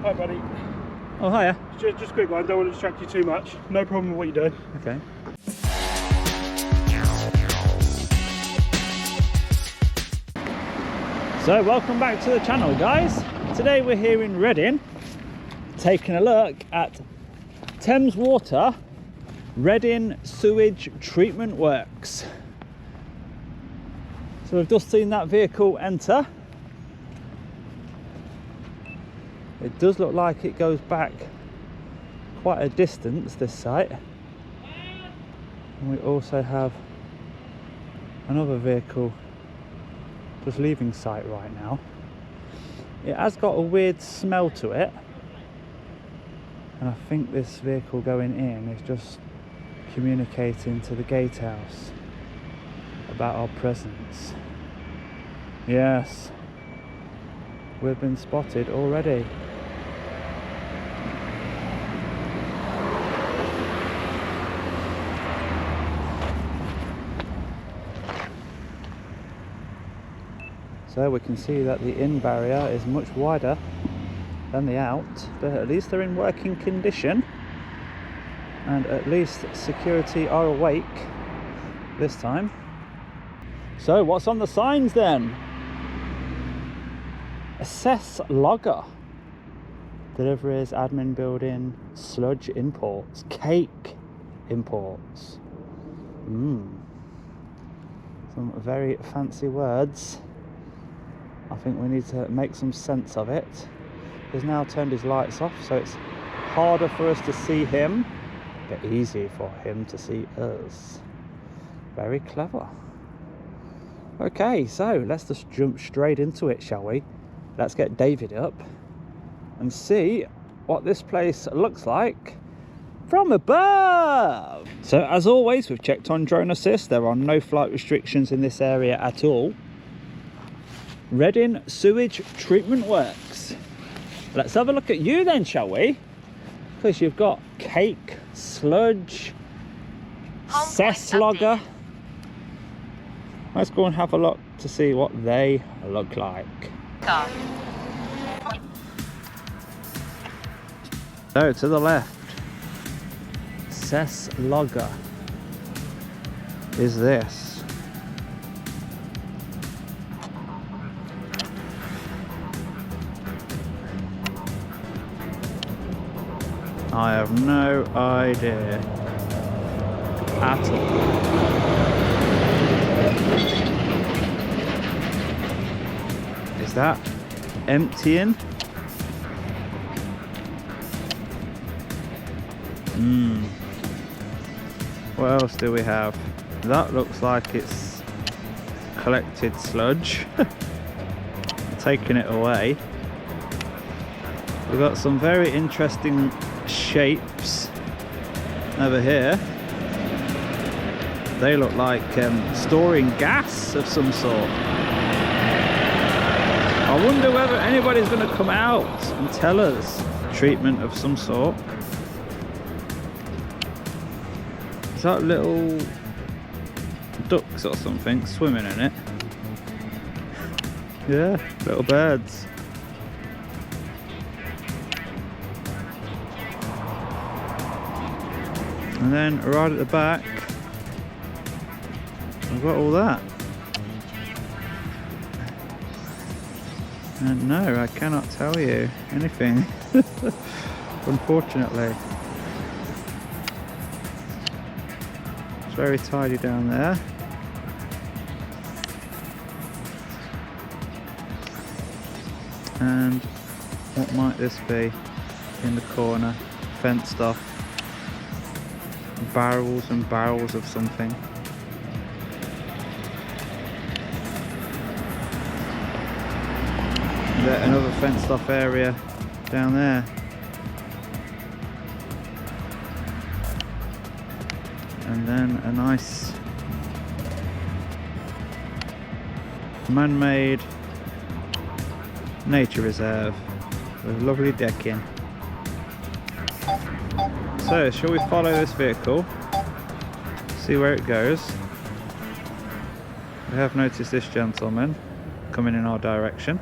Hi buddy. Oh, hiya. Just a quick one, don't want to distract you too much. No problem with what you're doing. Okay. So welcome back to the channel, guys. Today we're here in Reading, taking a look at Thames Water Reading Sewage Treatment Works. So we've just seen that vehicle enter. It does look like it goes back quite a distance, this site. And we also have another vehicle just leaving site right now. It has got a weird smell to it, and I think this vehicle going in is just communicating to the gatehouse about our presence. Yes, we've been spotted already. So we can see that the in barrier is much wider than the out, but at least they're in working condition, and at least security are awake this time. So what's on the signs then? Assess logger. Deliveries, admin building, sludge imports, cake imports. Some very fancy words. I think we need to make some sense of it. He's now turned his lights off, so it's harder for us to see him, but easy for him to see us. Very clever. Okay, so let's just jump straight into it, shall we? Let's get David up and see what this place looks like from above. So as always, we've checked on drone assist. There are no flight restrictions in this area at all. Reading Sewage Treatment Works. Let's have a look at you then, shall we? Because you've got cake, sludge, cess logger. Let's go and have a look to see what they look like. So to the left, cess logger is this. I have no idea at all. Is that emptying? What else do we have? That looks like it's collected sludge. Taking it away. We've got some very interesting shapes over here. They look like storing gas of some sort. I wonder whether anybody's going to come out and tell us treatment of some sort. Is that little ducks or something swimming in it? Yeah, little birds. And then right at the back, we've got all that. And no, I cannot tell you anything, unfortunately. It's very tidy down there. And what might this be in the corner? Fenced off. Barrels and barrels of something. There's another fenced off area down there. And then a nice man-made nature reserve with lovely decking. So, shall we follow this vehicle, see where it goes? We have noticed this gentleman coming in our direction.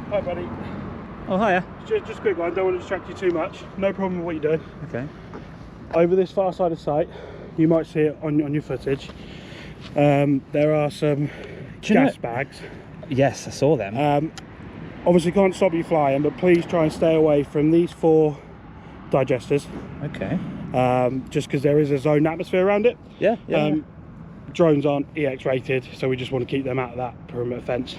Hi buddy. Oh, hiya. Just a quick one, don't want to distract you too much. No problem with what you're doing. Okay. Over this far side of site, you might see it on your footage. There are some gas bags. Yes, I saw them. Obviously can't stop you flying, but please try and stay away from these 4 digesters. Okay. Just because there is a zoned atmosphere around it. Yeah, yeah. Drones aren't EX rated, so we just want to keep them out of that perimeter fence.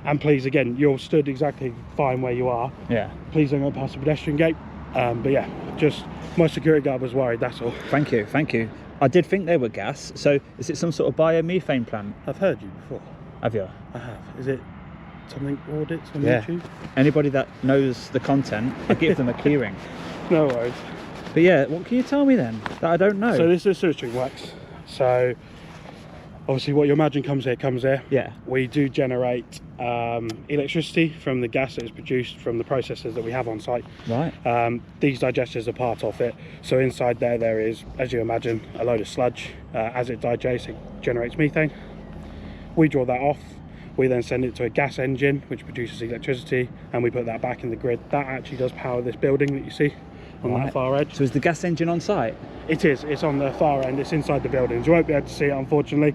And please, again, you're stood exactly fine where you are. Yeah. Please don't go past the pedestrian gate. But yeah, just my security guard was worried, that's all. Thank you, thank you. I did think they were gas. So is it some sort of biomethane plant? I've heard you before. Have you? I have. Is it something AUDITS on Yeah. YouTube? Anybody that knows the content, I give them a keyring. No worries. But yeah, what can you tell me then that I don't know? So this is sewage treatment works. So obviously what you imagine comes here. Yeah. We do generate electricity from the gas that is produced from the processes that we have on site. Right. These digesters are part of it. So inside there is, as you imagine, a load of sludge. As it digests, it generates methane. We draw that off. We then send it to a gas engine, which produces electricity, and we put that back in the grid. That actually does power this building that you see on that far edge. So is the gas engine on site? It is. It's on the far end. It's inside the buildings. You won't be able to see it, unfortunately.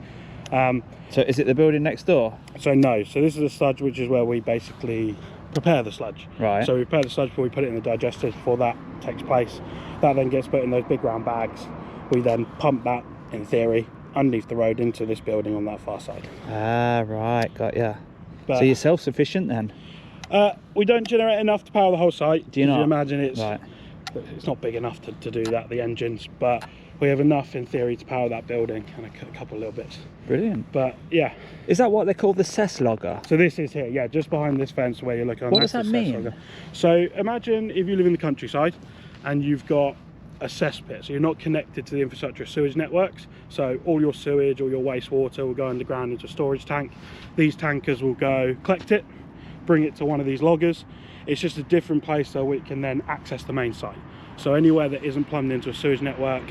So is it the building next door? So no. So this is the sludge, which is where we basically prepare the sludge. Right. So we prepare the sludge before we put it in the digester. Before that takes place, that then gets put in those big round bags. We then pump that, in theory, underneath the road into this building on that far side. Ah, right, got ya. But so you're self-sufficient then? we don't generate enough to power the whole site. Do you not? You imagine it's right. It's not big enough to do that, the engines, but we have enough in theory to power that building and a couple of little bits. Brilliant. But yeah. Is that what they call the cess logger? So this is here, yeah, just behind this fence where you're looking on. What does that mean? So imagine if you live in the countryside and you've got a cesspit, so you're not connected to the infrastructure of sewage networks, so all your sewage or your wastewater will go underground into a storage tank. These tankers will go collect it, bring it to one of these loggers. It's just a different place so we can then access the main site. So anywhere that isn't plumbed into a sewage network,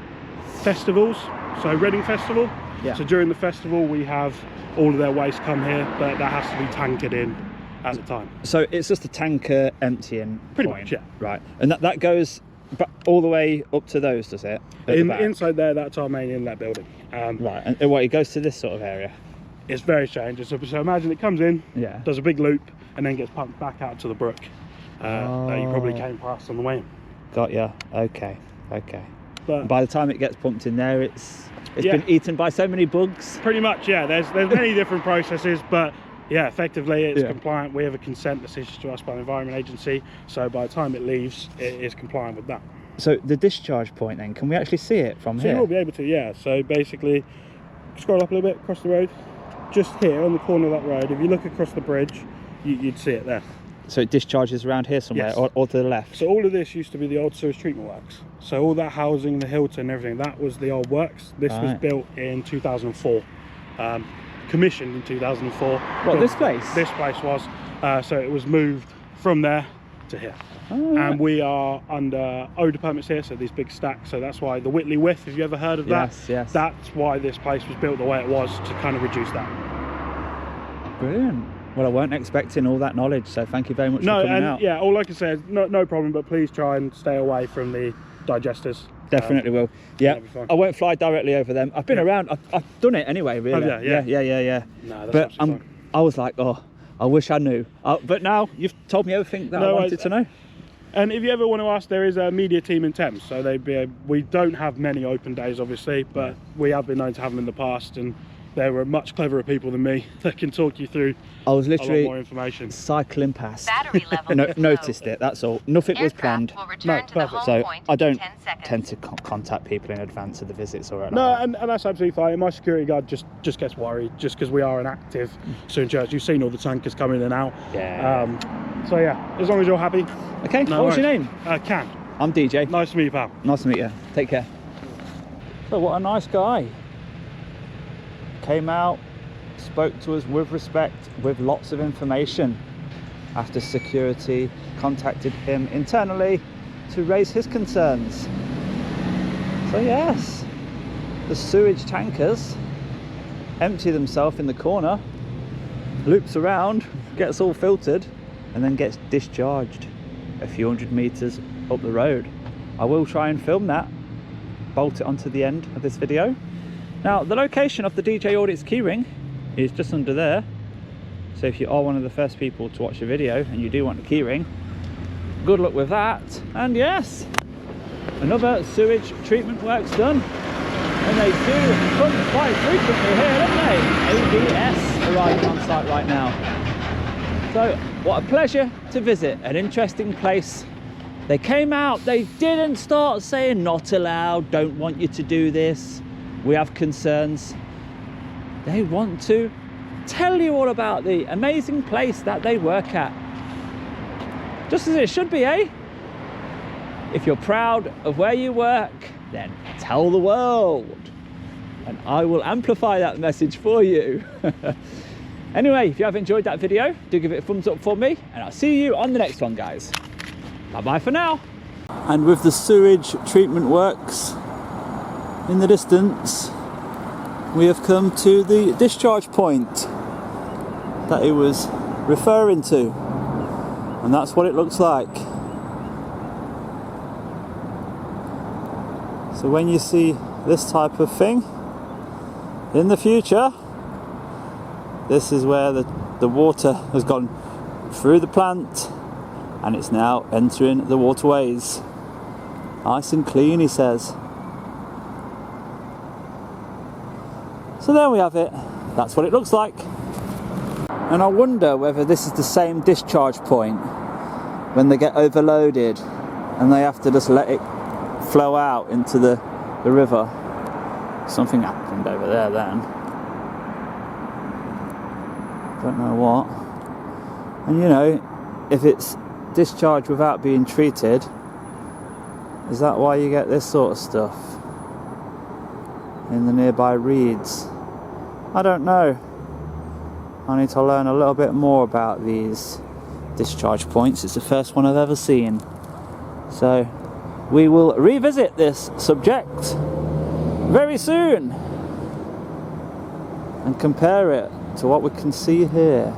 festivals, so Reading Festival, yeah. So during the festival we have all of their waste come here, but that has to be tankered in at the time. So it's just a tanker emptying Pretty point. much, yeah. Right, and that goes all the way up to those, does it? Inside there, that's our main inlet building. Right, and what, it goes to this sort of area? It's very strange. So imagine it comes in, yeah, does a big loop, and then gets pumped back out to the brook that you probably came past on the way in. Got ya. Okay, okay. But by the time it gets pumped in there, it's yeah, been eaten by so many bugs. Pretty much, yeah. There's many different processes, but yeah, effectively it's compliant. We have a consent that's issued to us by the Environment Agency, so by the time it leaves, it is compliant with that. So the discharge point then, can we actually see it from here? So you will be able to, yeah. So basically, scroll up a little bit across the road, just here on the corner of that road. If you look across the bridge, you'd see it there. So it discharges around here somewhere, yes, or to the left? So all of this used to be the old sewage treatment works. So all that housing, the Hilton and everything, that was the old works. This was built in 2004, commissioned in 2004. What, this place? This place was. So it was moved from there to here. Oh, right. And we are under odour permits here, so these big stacks. So that's why the Whitley Whiff, have you ever heard of that? Yes, yes. That's why this place was built the way it was, to kind of reduce that. Brilliant. Well, I weren't expecting all that knowledge, so thank you very much for coming out. Yeah, all I can say is no problem, but please try and stay away from the digesters. Definitely will. Yeah, I won't fly directly over them. I've been around. I've done it anyway, really. Oh, yeah. No, that's but fine. I was like, oh, I wish I knew. But now you've told me everything that I wanted to know. And if you ever want to ask, there is a media team in Thames, so we don't have many open days, obviously, but we have been known to have them in the past, and there were much cleverer people than me that can talk you through I was literally a lot more information. Cycling past. Battery level noticed it, that's all. Nothing was planned. Will return to the home So point I don't in 10 seconds. tend to contact people in advance of the visits or anything. No, and that's absolutely fine. My security guard just gets worried, just because we are an active sewage church. You've seen all the tankers come in and out. Yeah. So yeah, as long as you're happy. Okay, No what's your worries. name? Can. I'm DJ. Nice to meet you, pal. Nice to meet you. Take care. So what a nice guy. Came out, spoke to us with respect, with lots of information. After security contacted him internally to raise his concerns. So yes, the sewage tankers empty themselves in the corner. loops around, gets all filtered, and then gets discharged a few hundred meters up the road. I will try and film that, bolt it onto the end of this video. Now, the location of the djaudits keyring is just under there. So if you are one of the first people to watch the video and you do want the keyring, good luck with that. And yes, another sewage treatment works done. And they do come quite frequently here, don't they? AUDITS arriving on site right now. So what a pleasure to visit, an interesting place. They came out, they didn't start saying not allowed, don't want you to do this, we have concerns. They want to tell you all about the amazing place that they work at. Just as it should be, eh? If you're proud of where you work, then tell the world. And I will amplify that message for you. Anyway, if you have enjoyed that video, do give it a thumbs up for me, and I'll see you on the next one, guys. Bye-bye for now. And with the sewage treatment works in the distance, we have come to the discharge point that he was referring to. And that's what it looks like. So when you see this type of thing in the future, this is where the water has gone through the plant and it's now entering the waterways. Nice and clean, he says. So there we have it. That's what it looks like. And I wonder whether this is the same discharge point when they get overloaded and they have to just let it flow out into the river. Something happened over there then. Don't know what. And you know, if it's discharged without being treated, is that why you get this sort of stuff in the nearby reeds? I don't know. I need to learn a little bit more about these discharge points. It's the first one I've ever seen. So we will revisit this subject very soon and compare it to what we can see here.